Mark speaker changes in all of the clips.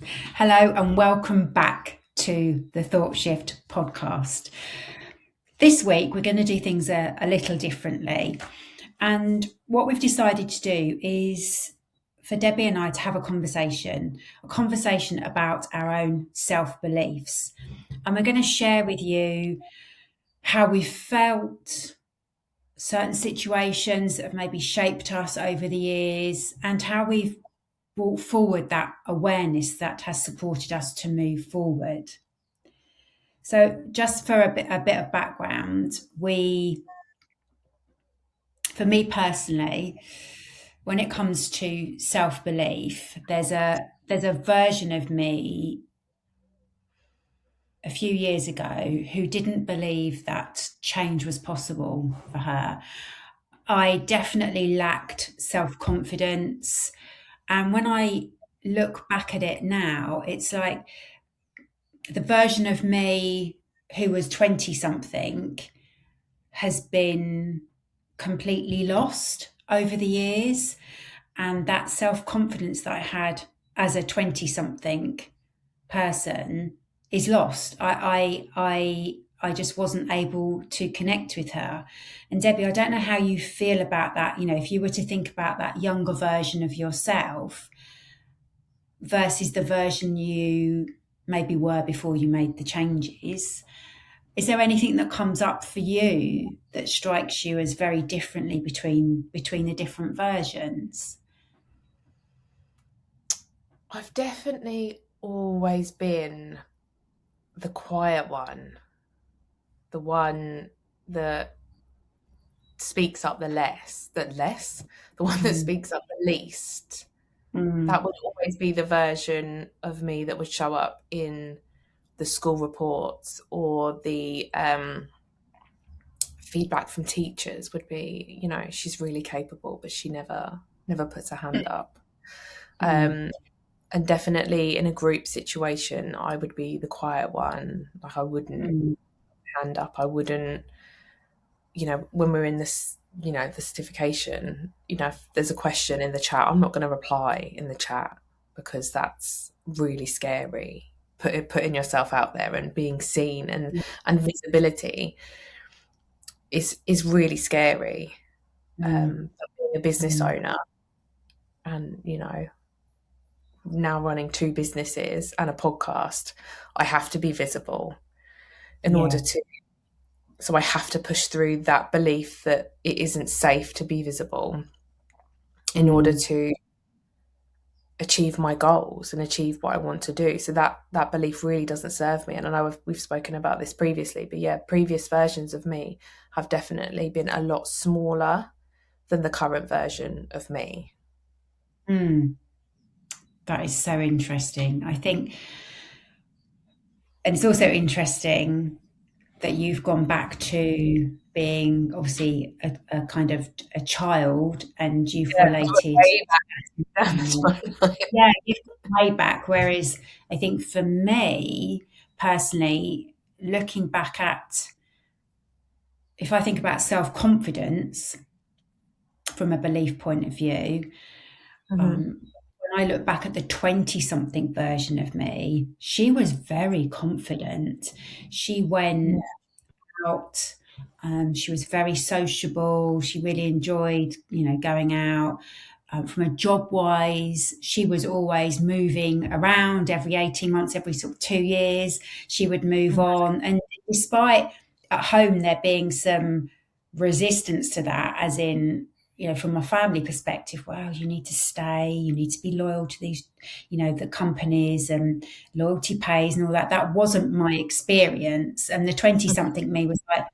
Speaker 1: Hello and welcome back to the Thought Shift podcast. This week we're going to do things a little differently. And what we've decided to do is for Debbie and I to have a conversation about our own self beliefs. And we're going to share with you how we felt certain situations that have maybe shaped us over the years and how we've brought forward that awareness that has supported us to move forward. So, just for a bit of background, for me personally, when it comes to self belief, there's a version of me a few years ago who didn't believe that change was possible for her. I definitely lacked self confidence, and when I look back at it now, it's like the version of me who was 20 something has been completely lost over the years. And that self confidence that I had as a 20 something person is lost. I just wasn't able to connect with her. And Debbie, I don't know how you feel about that. You know, if you were to think about that younger version of yourself versus the version you maybe were before you made the changes, is there anything that comes up for you that strikes you as very differently between the different versions?
Speaker 2: I've definitely always been the quiet one, the one that speaks up the one that
Speaker 1: Mm,
Speaker 2: speaks up the least. That
Speaker 1: mm,
Speaker 2: would always be the version of me that would show up in the school reports or the feedback from teachers would be, she's really capable, but she never puts her hand up.
Speaker 1: mm,
Speaker 2: Um, and definitely in a group situation, I would be the quiet one. Like I wouldn't
Speaker 1: mm.
Speaker 2: hand up. I wouldn't, when we're in this, the certification, if there's a question in the chat, I'm not going to reply in the chat because that's really scary. Putting yourself out there and being seen and visibility is really scary.
Speaker 1: Mm,
Speaker 2: But being a business
Speaker 1: mm.
Speaker 2: owner and now running two businesses and a podcast, I have to be visible in order
Speaker 1: Yeah.
Speaker 2: to. So I have to push through that belief that it isn't safe to be visible in order
Speaker 1: Mm,
Speaker 2: to achieve my goals and achieve what I want to do. So that belief really doesn't serve me. And I know we've spoken about this previously, but yeah, previous versions of me have definitely been a lot smaller than the current version of me.
Speaker 1: mm. That is so interesting. I think, and it's also interesting that you've gone back to being obviously a kind of a child and you've
Speaker 2: Yeah,
Speaker 1: related.
Speaker 2: way back down the timeline.
Speaker 1: Yeah, you've gone way back. Whereas I think for me personally, looking back at, if I think about self confidence from a belief point of view,
Speaker 2: Mhm.
Speaker 1: um, when I look back at the 20 something version of me, she was very confident. She went out. She was very sociable. She really enjoyed, going out. From a job wise, she was always moving around every 18 months, every sort of 2 years, she would move on. And despite at home there being some resistance to that, as in, from a family perspective, well, you need to stay, you need to be loyal to these, the companies and loyalty pays and all that. That wasn't my experience. And the 20 something me was like,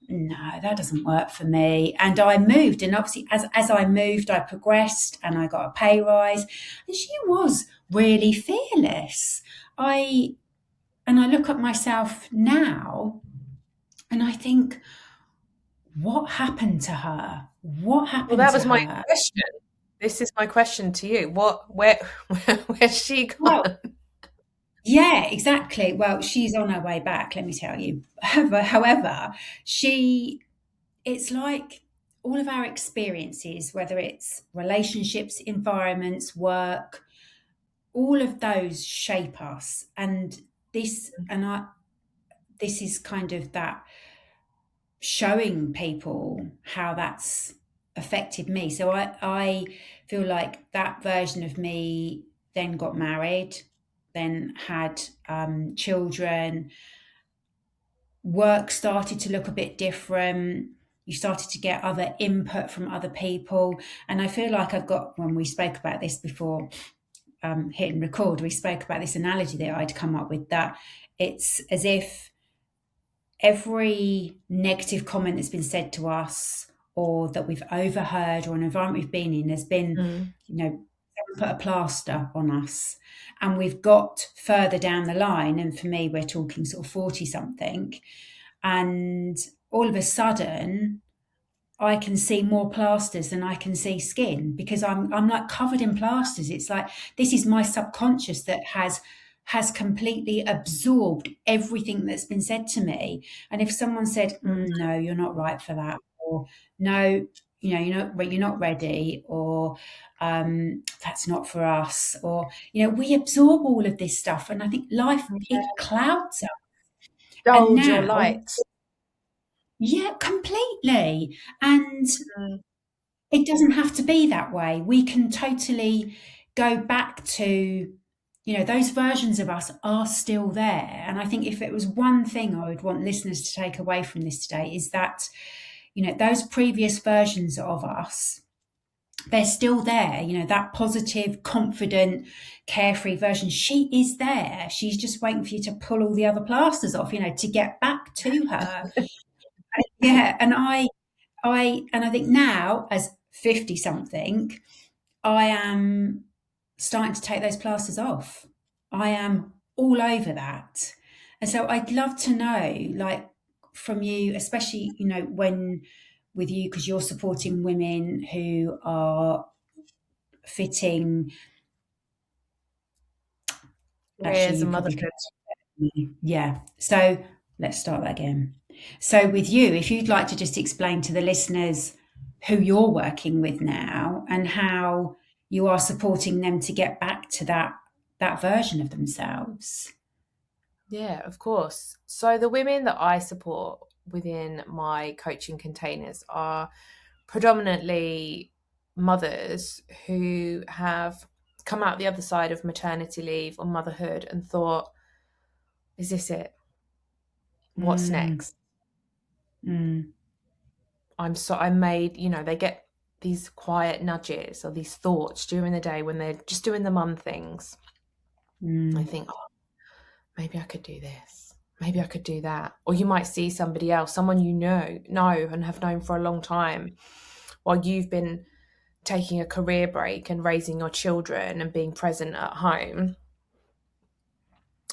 Speaker 1: no, that doesn't work for me. And I moved, and obviously, as I moved, I progressed, and I got a pay rise. And she was really fearless. I and I look at myself now, and I think, what happened to her? What
Speaker 2: Well,
Speaker 1: happened
Speaker 2: that
Speaker 1: to
Speaker 2: was my
Speaker 1: her?
Speaker 2: question. This is my question to you. Where's she
Speaker 1: Well,
Speaker 2: gone?
Speaker 1: yeah, exactly. Well, she's on her way back. Let me tell you. However, she it's like all of our experiences, whether it's relationships, environments, work, all of those shape us, and this is kind of that showing people how that's affected me. So I feel like that version of me then got married, then had children, work started to look a bit different. You started to get other input from other people. And I feel like I've got, when we spoke about this before hitting record, we spoke about this analogy that I'd come up with, that it's as if every negative comment that's been said to us or that we've overheard or an environment we've been in has been,
Speaker 2: Mm.
Speaker 1: put a plaster on us. And we've got further down the line, and for me, we're talking sort of 40 something, and all of a sudden I can see more plasters than I can see skin, because I'm like covered in plasters. It's like this is my subconscious that has completely absorbed everything that's been said to me. And if someone said, "No, you're not right for that," or "No, you're not ready," or "That's not for us," or we absorb all of this stuff, and I think life, it clouds us. And
Speaker 2: Dulled your
Speaker 1: now,
Speaker 2: light.
Speaker 1: yeah, completely. And
Speaker 2: Mm.
Speaker 1: it doesn't have to be that way. We can totally go back to, those versions of us are still there. And I think if it was one thing I would want listeners to take away from this today, is that, those previous versions of us, they're still there. That positive, confident, carefree version, she is there. She's just waiting for you to pull all the other plasters off, to get back to her. Yeah. And I think now, as 50 something, I am starting to take those plasters off. I am all over that. And so I'd love to know, like, from you, especially, when with you, because you're supporting women who are fitting. Actually,
Speaker 2: Careers
Speaker 1: you
Speaker 2: and
Speaker 1: probably
Speaker 2: motherhood.
Speaker 1: could. Yeah. So let's start that again. So, with you, if you'd like to just explain to the listeners who you're working with now and how you are supporting them to get back to that version of themselves.
Speaker 2: Yeah, of course. So the women that I support within my coaching containers are predominantly mothers who have come out the other side of maternity leave or motherhood and thought, is this it? What's
Speaker 1: Mm,
Speaker 2: next?
Speaker 1: mm,
Speaker 2: I made, they get these quiet nudges or these thoughts during the day when they're just doing the mum things. I
Speaker 1: mm,
Speaker 2: think, oh, maybe I could do this. Maybe I could do that. Or you might see somebody else, someone know and have known for a long time, while you've been taking a career break and raising your children and being present at home.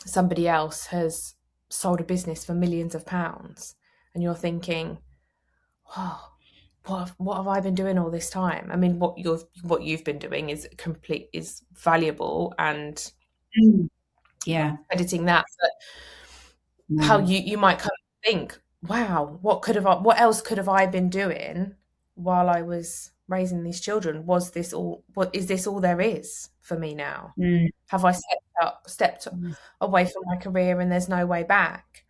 Speaker 2: Somebody else has sold a business for millions of pounds, and you're thinking, "Oh, what have I been doing all this time?" I mean, what you've been doing is valuable, and
Speaker 1: mm. Yeah.
Speaker 2: editing that. But how
Speaker 1: No.
Speaker 2: you might kind of think, wow, what else could have I been doing while I was raising these children? What is this all there is for me now?
Speaker 1: Mm,
Speaker 2: Have I stepped
Speaker 1: mm,
Speaker 2: away from my career and there's no way back?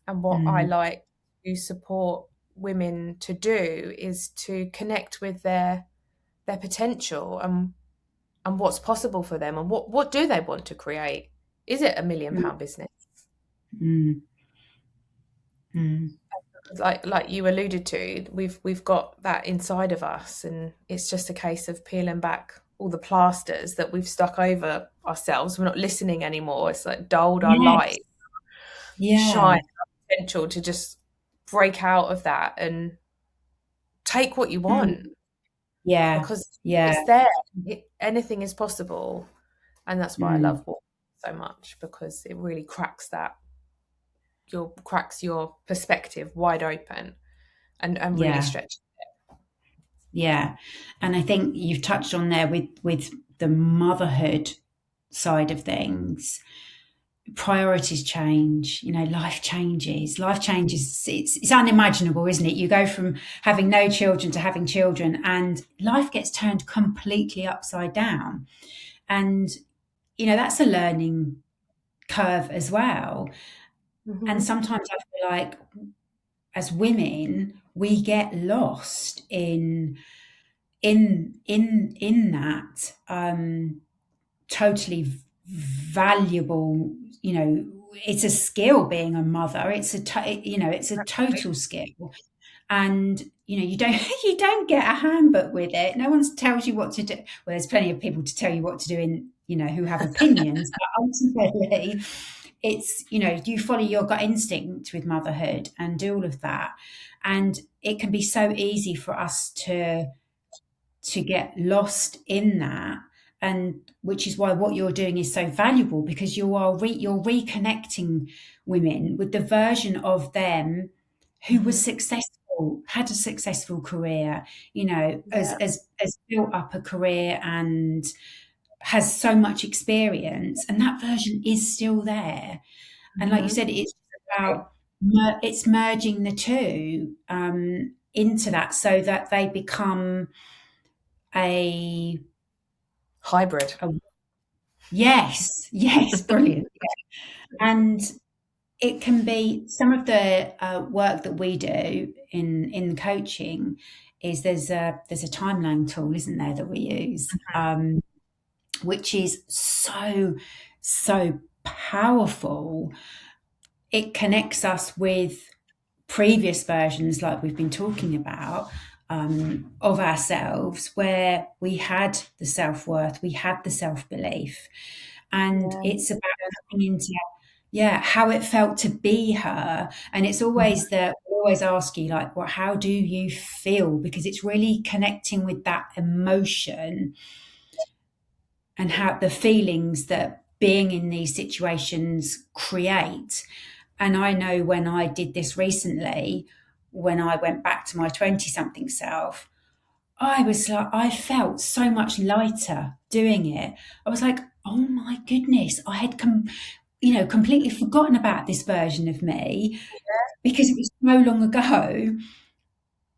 Speaker 2: And what I
Speaker 1: mm,
Speaker 2: like to support women to do is to connect with their potential and what's possible for them, and what do they want to create? Is it £1 million business?
Speaker 1: mm, mm.
Speaker 2: Like you alluded to, we've got that inside of us, and it's just a case of peeling back all the plasters that we've stuck over ourselves. We're not listening anymore. It's like dulled our
Speaker 1: Yes.
Speaker 2: light, shine
Speaker 1: Yeah.
Speaker 2: our potential to just break out of that and take what you
Speaker 1: Mm,
Speaker 2: want,
Speaker 1: yeah.
Speaker 2: because
Speaker 1: Yeah.
Speaker 2: it's there. Anything is possible, and that's why I love
Speaker 1: Mm,
Speaker 2: walking so much, because it really cracks your perspective wide open and really
Speaker 1: yeah.
Speaker 2: stretches.
Speaker 1: Yeah. And I think you've touched on there with the motherhood side of things. Priorities change, life changes. It's unimaginable, isn't it? You go from having no children to having children, and life gets turned completely upside down. And that's a learning curve as well. And
Speaker 2: Mm-hmm.
Speaker 1: sometimes I feel like as women, we get lost in that totally valuable, it's a skill being a mother. It's a total skill. And you don't you don't get a handbook with it. No one tells you what to do. Well, there's plenty of people to tell you what to do, in who have opinions, but ultimately it's you follow your gut instinct with motherhood and do all of that. And it can be so easy for us to get lost in that, and which is why what you're doing is so valuable, because you're reconnecting women with the version of them who
Speaker 2: Mm-hmm.
Speaker 1: was successful, had a successful career,
Speaker 2: Yeah.
Speaker 1: as built up a career and has so much experience, and that version is still there. And like you
Speaker 2: Mm-hmm.
Speaker 1: said, it's about it's merging the two into that, so that they become a,
Speaker 2: Hybrid.
Speaker 1: a yes, yes, brilliant. And it can be some of the work that we do in coaching is there's a timeline tool, isn't there, that we use, which is so powerful. It connects us with previous versions, like we've been talking about, of ourselves, where we had the self worth, we had the self belief, and
Speaker 2: Yeah.
Speaker 1: it's about tapping into, yeah, how it felt to be her. And it's
Speaker 2: Mhm.
Speaker 1: always that we always ask you, like, well, how do you feel? Because it's really connecting with that emotion and how the feelings that being in these situations create. And I know when I did this recently, when I went back to my 20 something self, I felt so much lighter doing it. I was like, oh my goodness, I had completely forgotten about this version of me because it was so long ago.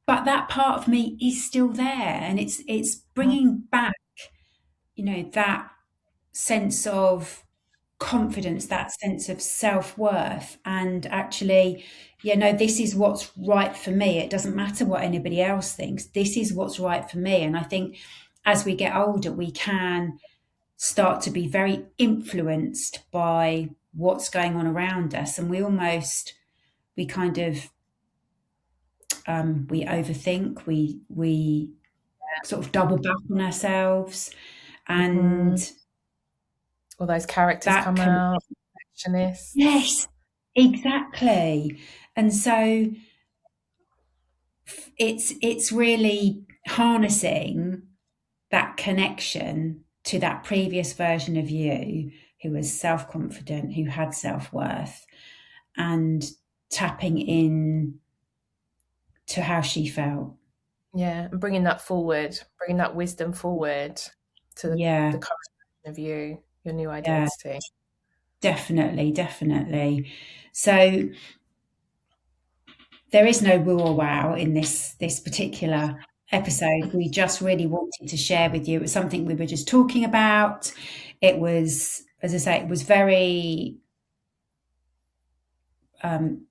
Speaker 1: But that part of me is still there, and it's bringing back, that sense of confidence, that sense of self-worth, and actually, this is what's right for me. It doesn't matter what anybody else thinks. This is what's right for me. And I think as we get older, we can start to be very influenced by what's going on around us, and we kind of we overthink, we sort of double back on ourselves,
Speaker 2: Mm-hmm.
Speaker 1: and
Speaker 2: All those characters
Speaker 1: that
Speaker 2: come
Speaker 1: can,
Speaker 2: out, perfectionists.
Speaker 1: yes, exactly. And so it's really harnessing that connection to that previous version of you who was self-confident, who had self-worth, and tapping in to how she felt.
Speaker 2: Yeah, and bringing that forward, bringing that wisdom forward to the
Speaker 1: Yeah,
Speaker 2: current version of you, your new
Speaker 1: yeah,
Speaker 2: identity.
Speaker 1: definitely, definitely. So there is no woo or wow in this particular episode. We just really wanted to share with you. It was something we were just talking about. It was, as I say, it was very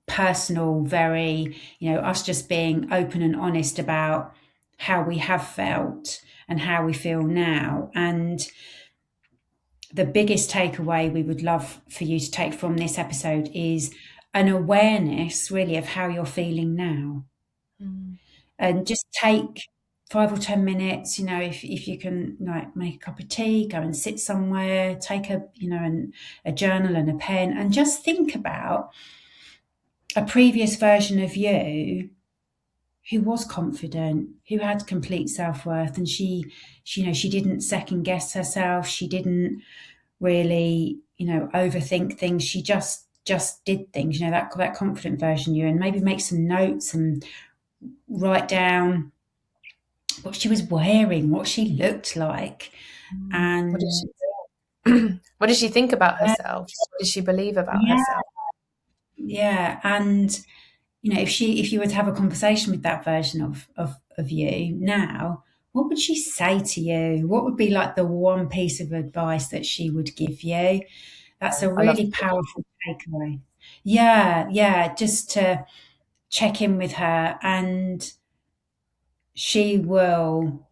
Speaker 1: personal, very, us just being open and honest about how we have felt and how we feel now. And the biggest takeaway we would love for you to take from this episode is an awareness, really, of how you're feeling now.
Speaker 2: Mm.
Speaker 1: And just take 5 or 10 minutes, if you can, like, make a cup of tea, go and sit somewhere, take a journal and a pen, and just think about a previous version of you who was confident, who had complete self-worth, and she didn't second guess herself. She didn't really, overthink things. She just did things, that confident version of you, and maybe make some notes and write down what she was wearing, what she looked like.
Speaker 2: What did
Speaker 1: And
Speaker 2: she think? What did she think about
Speaker 1: yeah,
Speaker 2: herself? What did she believe about
Speaker 1: yeah,
Speaker 2: herself?
Speaker 1: yeah. And if you were to have a conversation with that version of you now, what would she say to you? What would be like the one piece of advice that she would give you? That's a
Speaker 2: I love
Speaker 1: really powerful takeaway. Yeah, just to check in with her, and she will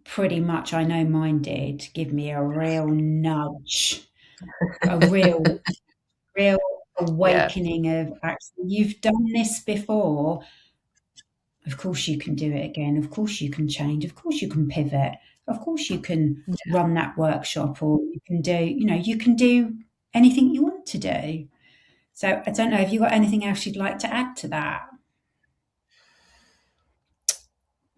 Speaker 1: pretty much, I know mine did, give me a real nudge, a real
Speaker 2: yeah,
Speaker 1: awakening of actually, you've done this before. Of course you can do it again. Of course you can change. Of course you can pivot. Of course you can run that workshop, or you can do, you can do anything you want to do. So I don't know, have you got anything else you'd like to add to that?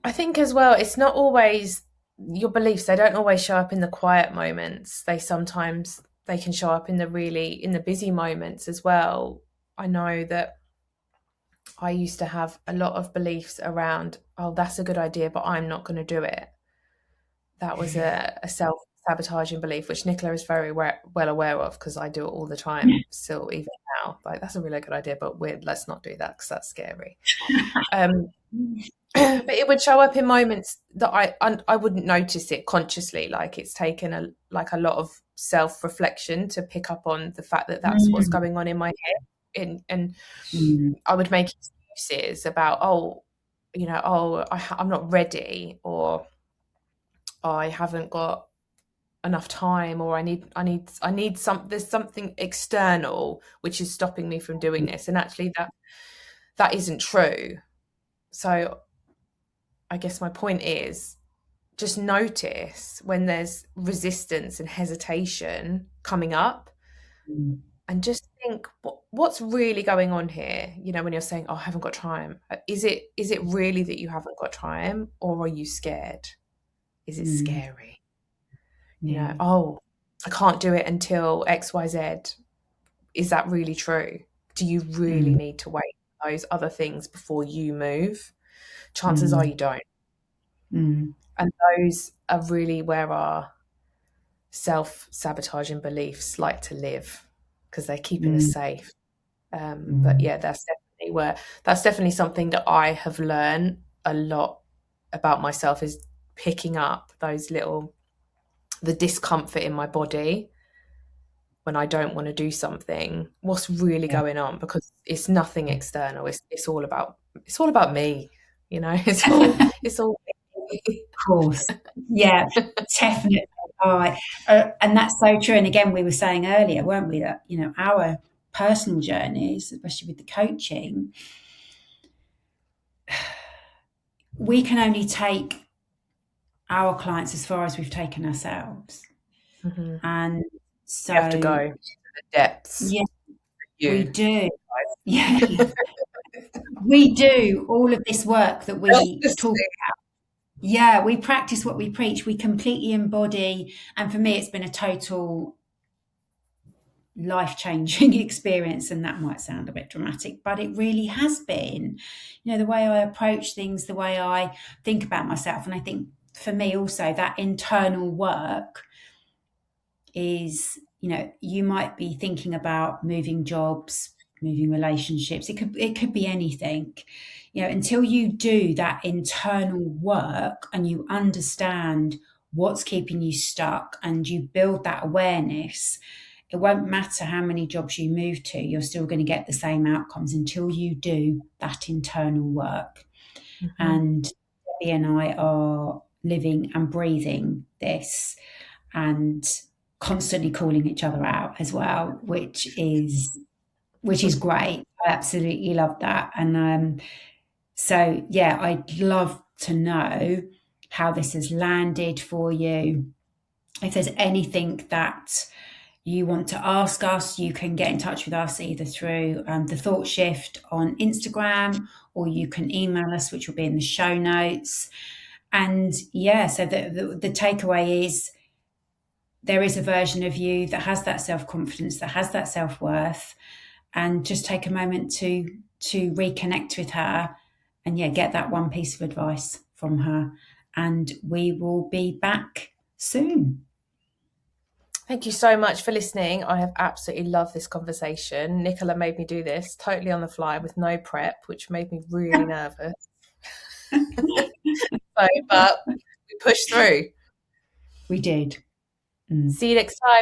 Speaker 2: I think as well, it's not always your beliefs. They don't always show up in the quiet moments. They can show up in the busy moments as well. I know that I used to have a lot of beliefs around, oh, that's a good idea, but I'm not going to do it. That was a self sabotaging belief, which Nicola is very well aware of because I do it all the time, still, even now. Like, that's a really good idea, but let's not do that because that's scary. Um, but it would show up in moments that I wouldn't notice it consciously. Like, it's taken a lot of self reflection to pick up on the fact that that's what's
Speaker 1: Mm,
Speaker 2: going on in my head. And
Speaker 1: mm,
Speaker 2: I would make excuses about, oh, I'm not ready, or I haven't got enough time, or I need there's something external which is stopping me from doing this. And actually that isn't true. So I guess my point is, just notice when there's resistance and hesitation coming up,
Speaker 1: mm,
Speaker 2: and just think, what's really going on here? When you're saying, oh, I haven't got time, is it really that you haven't got time, or are you scared? Is it
Speaker 1: mm,
Speaker 2: scary?
Speaker 1: yeah.
Speaker 2: Oh, I can't do it until XYZ. Is that really true? Do you really
Speaker 1: Mm,
Speaker 2: need to wait for those other things before you move? Chances are
Speaker 1: mm,
Speaker 2: you don't.
Speaker 1: mm,
Speaker 2: And those are really where our self-sabotaging beliefs like to live, because they're keeping us
Speaker 1: mm,
Speaker 2: safe. But
Speaker 1: mm,
Speaker 2: yeah, that's definitely something that I have learned a lot about myself, is picking up the discomfort in my body when I don't want to do something. What's really
Speaker 1: yeah.
Speaker 2: going on? Because it's nothing external. It's all about me. It's all me.
Speaker 1: Course. Yeah, definitely. Oh, and that's so true. And again, we were saying earlier, weren't we, that our personal journeys, especially with the coaching, we can only take our clients as far as we've taken ourselves.
Speaker 2: Mhm.
Speaker 1: And
Speaker 2: You have to
Speaker 1: so,
Speaker 2: go to the depths.
Speaker 1: yeah, we
Speaker 2: You.
Speaker 1: do. Yeah, we do all of this work that we talk. Yeah, we practice what we preach. We completely embody. And for me, it's been a total life-changing experience, and that might sound a bit dramatic, but it really has been. The way I approach things, the way I think about myself. And I think for me also, that internal work is, you might be thinking about moving jobs, moving relationships. It could be anything. Until you do that internal work and you understand what's keeping you stuck and you build that awareness, it won't matter how many jobs you move to, you're still going to get the same outcomes until you do that internal work.
Speaker 2: Mhm.
Speaker 1: And Debbie and I are living and breathing this, and constantly calling each other out as well, which is great. I absolutely love that. And so yeah, I'd love to know how this has landed for you. If there's anything that you want to ask us, you can get in touch with us either through the Thought Shift on Instagram, or you can email us, which will be in the show notes. And yeah, so the takeaway is, there is a version of you that has that self-confidence, that has that self-worth, and just take a moment to reconnect with her, and yeah, get that one piece of advice from her. And we will be back soon.
Speaker 2: Thank you so much for listening. I have absolutely loved this conversation. Nicola made me do this totally on the fly with no prep, which made me really nervous. But Push through.
Speaker 1: We did. Mm.
Speaker 2: See you next time.